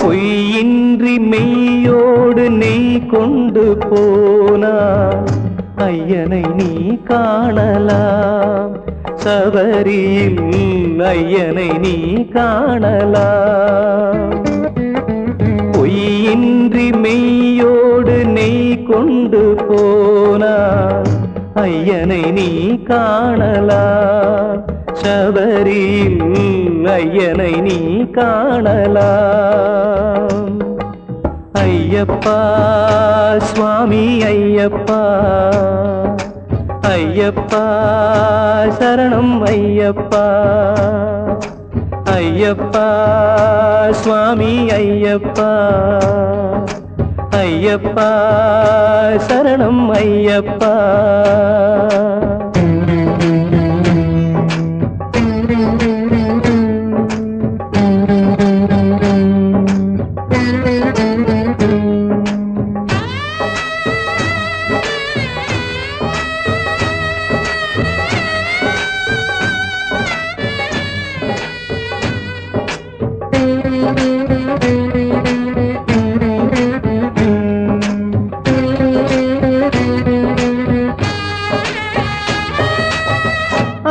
பொய்யின்றி மெய்யோடு நெய் கொண்டு போனார் ஐயனை நீ காணலாம். சபரியில் ஐயனை நீ காணலாம். பொய்யின்றி மெய்யோடு நெய் கொண்டு போனார் ஐயனை நீ காணலாம். சபரியில் ஐயனை நீ காணலாம். ஐயப்பா சுவாமி ஐயப்பா, ஐயப்பா சரணம் ஐயப்பா. ஐயப்பா சுவாமி ஐயப்பா, ஐயப்பா சரணம் ஐயப்பா.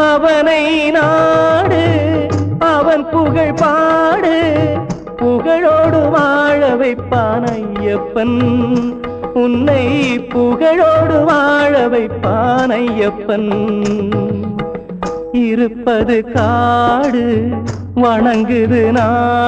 அவனை நாடு, அவன் புகழ் பாடு, புகழோடு வாழ வைப்பான் ஐயப்பன். உன்னை புகழோடு வாழ வைப்பான் ஐயப்பன். இருப்பது காடு, வணங்குது நாடு.